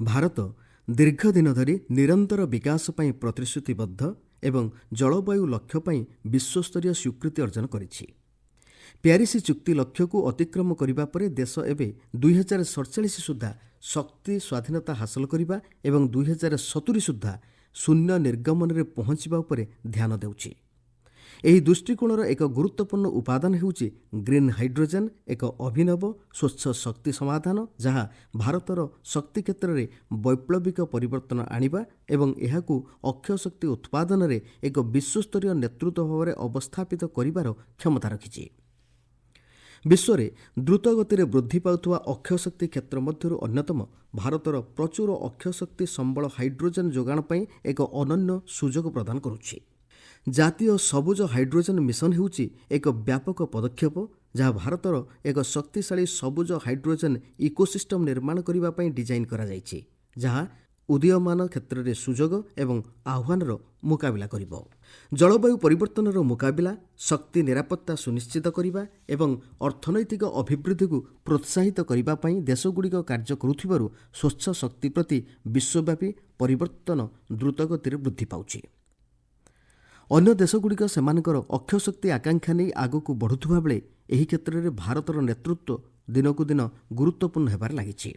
ଭାରତ ଦୀର୍ଘଦିନ ଧରି ନିରନ୍ତର ବିକାଶ ପାଇଁ ପ୍ରତିଶ୍ରୁତିବଦ୍ଧ ଏବଂ ଜଳବାୟୁ ଲକ୍ଷ୍ୟ ପାଇଁ ବିଶ୍ୱସ୍ତରୀୟ ସ୍ୱୀକୃତି ଅର୍ଜନ କରିଛି। ପ୍ୟାରିସ୍ ଚୁକ୍ତି ଲକ୍ଷ୍ୟକୁ ଅତିକ୍ରମ କରିବା ପରେ ଦେଶ ଏବେ 2047 ସୁଦ୍ଧା ଶକ୍ତି ସ୍ୱାଧୀନତା ହାସଲ କରିବା ଏବଂ 2070 ସୁଦ୍ଧା ଶୂନ୍ୟ ନିର୍ଗମନରେ ପହଞ୍ଚିବା ଉପରେ ଧ୍ୟାନ ଦେଉଛି। ଏହି ଦୃଷ୍ଟିକୋଣର ଏକ ଗୁରୁତ୍ୱପୂର୍ଣ୍ଣ ଉପାଦାନ ହେଉଛି ଗ୍ରୀନ୍ ହାଇଡ୍ରୋଜେନ୍, ଏକ ଅଭିନବ ସ୍ୱଚ୍ଛ ଶକ୍ତି ସମାଧାନ ଯାହା ଭାରତର ଶକ୍ତି କ୍ଷେତ୍ରରେ ବୈପ୍ଳବିକ ପରିବର୍ତ୍ତନ ଆଣିବା ଏବଂ ଏହାକୁ ଅକ୍ଷୟ ଶକ୍ତି ଉତ୍ପାଦନରେ ଏକ ବିଶ୍ୱସ୍ତରୀୟ ନେତୃତ୍ୱ ଭାବରେ ଅବସ୍ଥାପିତ କରିବାର କ୍ଷମତା ରଖିଛି। ବିଶ୍ୱରେ ଦ୍ରୁତଗତିରେ ବୃଦ୍ଧି ପାଉଥିବା ଅକ୍ଷୟ ଶକ୍ତି କ୍ଷେତ୍ର ମଧ୍ୟରୁ ଅନ୍ୟତମ ଭାରତର ପ୍ରଚୁର ଅକ୍ଷୟ ଶକ୍ତି ସମ୍ବଳ ହାଇଡ୍ରୋଜେନ୍ ଯୋଗାଣ ପାଇଁ ଏକ ଅନନ୍ୟ ସୁଯୋଗ ପ୍ରଦାନ କରୁଛି। ଜାତୀୟ ସବୁଜ ହାଇଡ୍ରୋଜେନ୍ ମିଶନ ହେଉଛି ଏକ ବ୍ୟାପକ ପଦକ୍ଷେପ ଯାହା ଭାରତର ଏକ ଶକ୍ତିଶାଳୀ ସବୁଜ ହାଇଡ୍ରୋଜେନ୍ ଇକୋସିଷ୍ଟମ୍ ନିର୍ମାଣ କରିବା ପାଇଁ ଡିଜାଇନ୍ କରାଯାଇଛି, ଯାହା ଉଦୀୟମାନ କ୍ଷେତ୍ରରେ ସୁଯୋଗ ଏବଂ ଆହ୍ୱାନର ମୁକାବିଲା କରିବ। ଜଳବାୟୁ ପରିବର୍ତ୍ତନର ମୁକାବିଲା, ଶକ୍ତି ନିରାପତ୍ତା ସୁନିଶ୍ଚିତ କରିବା ଏବଂ ଅର୍ଥନୈତିକ ଅଭିବୃଦ୍ଧିକୁ ପ୍ରୋତ୍ସାହିତ କରିବା ପାଇଁ ଦେଶଗୁଡ଼ିକ କାର୍ଯ୍ୟ କରୁଥିବାରୁ ସ୍ୱଚ୍ଛ ଶକ୍ତି ପ୍ରତି ବିଶ୍ୱବ୍ୟାପୀ ପରିବର୍ତ୍ତନ ଦ୍ରୁତଗତିରେ ବୃଦ୍ଧି ପାଉଛି। ଅନ୍ୟ ଦେଶଗୁଡ଼ିକ ସେମାନଙ୍କର ଅକ୍ଷୟ ଶକ୍ତି ଆକାଂକ୍ଷା ନେଇ ଆଗକୁ ବଢ଼ୁଥିବା ବେଳେ ଏହି କ୍ଷେତ୍ରରେ ଭାରତର ନେତୃତ୍ୱ ଦିନକୁ ଦିନ ଗୁରୁତ୍ୱପୂର୍ଣ୍ଣ ହେବାରେ ଲାଗିଛି।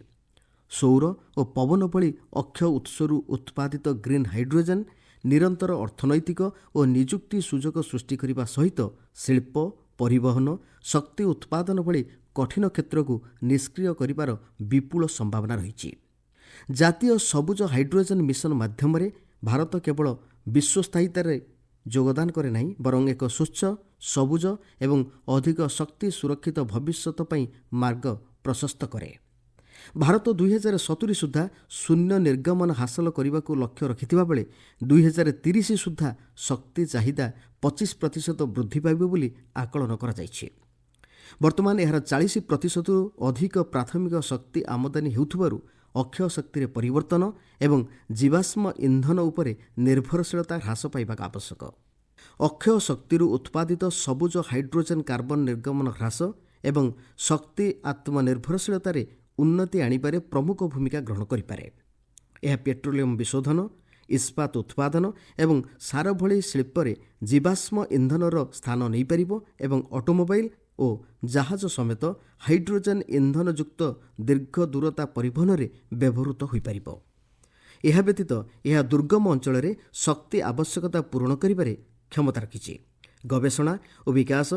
ସୌର ଓ ପବନ ଭଳି ଅକ୍ଷୟ ଉତ୍ସରୁ ଉତ୍ପାଦିତ ଗ୍ରୀନ୍ ହାଇଡ୍ରୋଜେନ୍ ନିରନ୍ତର ଅର୍ଥନୈତିକ ଓ ନିଯୁକ୍ତି ସୁଯୋଗ ସୃଷ୍ଟି କରିବା ସହିତ ଶିଳ୍ପ, ପରିବହନ, ଶକ୍ତି ଉତ୍ପାଦନ ଭଳି କଠିନ କ୍ଷେତ୍ରକୁ ନିଷ୍କ୍ରିୟ କରିବାର ବିପୁଳ ସମ୍ଭାବନା ରହିଛି। ଜାତୀୟ ସବୁଜ ହାଇଡ୍ରୋଜେନ୍ ମିଶନ ମାଧ୍ୟମରେ ଭାରତ କେବଳ ବିଶ୍ୱସ୍ଥାୟିତାରେ ଯୋଗଦାନ କରେ ନାହିଁ, ବରଂ ଏକ ସ୍ୱଚ୍ଛ, ସବୁଜ ଏବଂ ଅଧିକ ଶକ୍ତି ସୁରକ୍ଷିତ ଭବିଷ୍ୟତ ପାଇଁ ମାର୍ଗ ପ୍ରଶସ୍ତ କରେ। ଭାରତ 2070 ସୁଦ୍ଧା ଶୂନ୍ୟ ନିର୍ଗମନ ହାସଲ କରିବାକୁ ଲକ୍ଷ୍ୟ ରଖିଥିବା ବେଳେ 2030 ସୁଦ୍ଧା ଶକ୍ତି ଚାହିଦା 25% ବୃଦ୍ଧି ପାଇବ ବୋଲି ଆକଳନ କରାଯାଇଛି। ବର୍ତ୍ତମାନ ଏହାର 40%ରୁ ଅଧିକ ପ୍ରାଥମିକ ଶକ୍ତି ଆମଦାନୀ ହେଉଥିବାରୁ ଅକ୍ଷୟ ଶକ୍ତିରେ ପରିବର୍ତ୍ତନ ଏବଂ ଜୀବାଶ୍ମ ଇନ୍ଧନ ଉପରେ ନିର୍ଭରଶୀଳତା ହ୍ରାସ ପାଇବା ଆବଶ୍ୟକ। ଅକ୍ଷୟ ଶକ୍ତିରୁ ଉତ୍ପାଦିତ ସବୁଜ ହାଇଡ୍ରୋଜେନ୍ କାର୍ବନ ନିର୍ଗମନ ହ୍ରାସ ଏବଂ ଶକ୍ତି ଆତ୍ମନିର୍ଭରଶୀଳତାରେ ଉନ୍ନତି ଆଣିବାରେ ପ୍ରମୁଖ ଭୂମିକା ଗ୍ରହଣ କରିପାରେ। ଏହା ପେଟ୍ରୋଲିୟମ ବିଶୋଧନ, ଇସ୍ପାତ ଉତ୍ପାଦନ ଏବଂ ସାର ଭଳି ଶିଳ୍ପରେ ଜୀବାଶ୍ମ ଇନ୍ଧନର ସ୍ଥାନ ନେଇପାରିବ ଏବଂ ଅଟୋମୋବାଇଲ୍ ଓ ଜାହାଜ ସମେତ ହାଇଡ୍ରୋଜେନ୍ ଇନ୍ଧନଯୁକ୍ତ ଦୀର୍ଘ ଦୂରତା ପରିବହନରେ ବ୍ୟବହୃତ ହୋଇପାରିବ। ଏହା ବ୍ୟତୀତ ଏହା ଦୁର୍ଗମ ଅଞ୍ଚଳରେ ଶକ୍ତି ଆବଶ୍ୟକତା ପୂରଣ କରିବାରେ କ୍ଷମତା ରଖିଛି। ଗବେଷଣା ଓ ବିକାଶ,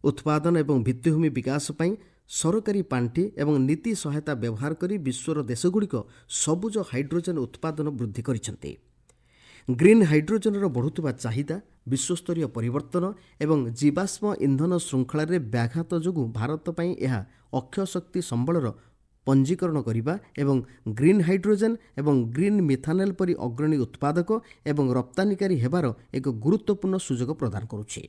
ଉତ୍ପାଦନ ଏବଂ ଭିତ୍ତିଭୂମି ବିକାଶ ପାଇଁ ସରକାରୀ ପାଣ୍ଠି ଏବଂ ନୀତି ସହାୟତା ବ୍ୟବହାର କରି ବିଶ୍ୱର ଦେଶଗୁଡ଼ିକ ସବୁଜ ହାଇଡ୍ରୋଜେନ୍ ଉତ୍ପାଦନ ବୃଦ୍ଧି କରିଛନ୍ତି। ଗ୍ରୀନ୍ ହାଇଡ୍ରୋଜେନ୍ର ବଢ଼ୁଥିବା ଚାହିଦା, ବିଶ୍ୱସ୍ତରୀୟ ପରିବର୍ତ୍ତନ ଏବଂ ଜୀବାଶ୍ମ ଇନ୍ଧନ ଶୃଙ୍ଖଳାରେ ବ୍ୟାଘାତ ଯୋଗୁଁ ଭାରତ ପାଇଁ ଏହା ଅକ୍ଷୟ ଶକ୍ତି ସମ୍ବଳର ପଞ୍ଜୀକରଣ କରିବା ଏବଂ ଗ୍ରୀନ୍ ହାଇଡ୍ରୋଜେନ୍ ଏବଂ ଗ୍ରୀନ୍ ମିଥାନେଲ୍ ପରି ଅଗ୍ରଣୀ ଉତ୍ପାଦକ ଏବଂ ରପ୍ତାନିକାରୀ ହେବାର ଏକ ଗୁରୁତ୍ୱପୂର୍ଣ୍ଣ ସୁଯୋଗ ପ୍ରଦାନ କରୁଛି।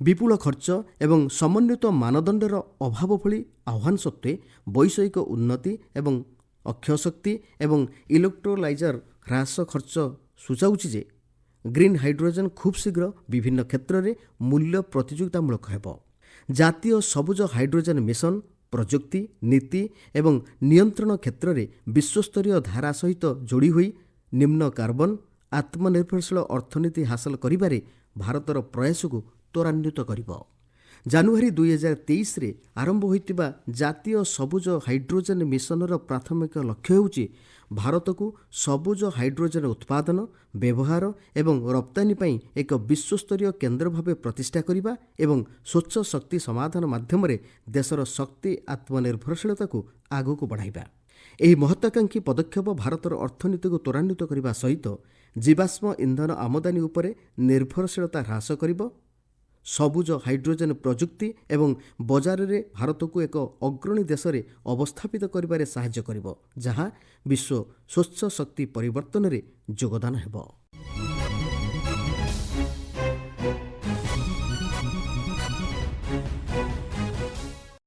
ବିପୁଳ ଖର୍ଚ୍ଚ ଏବଂ ସମନ୍ୱିତ ମାନଦଣ୍ଡର ଅଭାବ ଭଳି ଆହ୍ୱାନ ସତ୍ତ୍ୱେ ବୈଷୟିକ ଉନ୍ନତି ଏବଂ ଅକ୍ଷୟ ଶକ୍ତି ଏବଂ ଇଲେକ୍ଟ୍ରୋଲାଇଜର ହ୍ରାସ ଖର୍ଚ୍ଚ ସୂଚାଉଛି ଯେ ଗ୍ରୀନ୍ ହାଇଡ୍ରୋଜେନ୍ ଖୁବ୍ ଶୀଘ୍ର ବିଭିନ୍ନ କ୍ଷେତ୍ରରେ ମୂଲ୍ୟ ପ୍ରତିଯୋଗିତାମୂଳକ ହେବ। ଜାତୀୟ ସବୁଜ ହାଇଡ୍ରୋଜେନ୍ ମିଶନ ପ୍ରଯୁକ୍ତି, ନୀତି ଏବଂ ନିୟନ୍ତ୍ରଣ କ୍ଷେତ୍ରରେ ବିଶ୍ୱସ୍ତରୀୟ ଧାରା ସହିତ ଯୋଡ଼ି ହୋଇ ନିମ୍ନ କାର୍ବନ, ଆତ୍ମନିର୍ଭରଶୀଳ ଅର୍ଥନୀତି ହାସଲ କରିବାରେ ଭାରତର ପ୍ରୟାସକୁ ତ୍ୱରାନ୍ୱିତ କରିବ। ଜାନୁଆରୀ 2023ରେ ଆରମ୍ଭ ହୋଇଥିବା ଜାତୀୟ ସବୁଜ ହାଇଡ୍ରୋଜେନ୍ ମିଶନର ପ୍ରାଥମିକ ଲକ୍ଷ୍ୟ ହେଉଛି ଭାରତକୁ ସବୁଜ ହାଇଡ୍ରୋଜେନ୍ ଉତ୍ପାଦନ, ବ୍ୟବହାର ଏବଂ ରପ୍ତାନି ପାଇଁ ଏକ ବିଶ୍ୱସ୍ତରୀୟ କେନ୍ଦ୍ର ଭାବେ ପ୍ରତିଷ୍ଠା କରିବା ଏବଂ ସ୍ୱଚ୍ଛ ଶକ୍ତି ସମାଧାନ ମାଧ୍ୟମରେ ଦେଶର ଶକ୍ତି ଆତ୍ମନିର୍ଭରଶୀଳତାକୁ ଆଗକୁ ବଢ଼ାଇବା। ଏହି ମହତ୍ୱାକାଂକ୍ଷୀ ପଦକ୍ଷେପ ଭାରତର ଅର୍ଥନୀତିକୁ ତ୍ୱରାନ୍ୱିତ କରିବା ସହିତ ଜୀବାଶ୍ମ ଇନ୍ଧନ ଆମଦାନୀ ଉପରେ ନିର୍ଭରଶୀଳତା ହ୍ରାସ କରିବ, ସବୁଜ ହାଇଡ୍ରୋଜେନ୍ ପ୍ରଯୁକ୍ତି ଏବଂ ବଜାରରେ ଭାରତକୁ ଏକ ଅଗ୍ରଣୀ ଦେଶରେ ଅବସ୍ଥାପିତ କରିବାରେ ସାହାଯ୍ୟ କରିବ, ଯାହା ବିଶ୍ୱ ସ୍ୱଚ୍ଛ ଶକ୍ତି ପରିବର୍ତ୍ତନରେ ଯୋଗଦାନ ହେବ।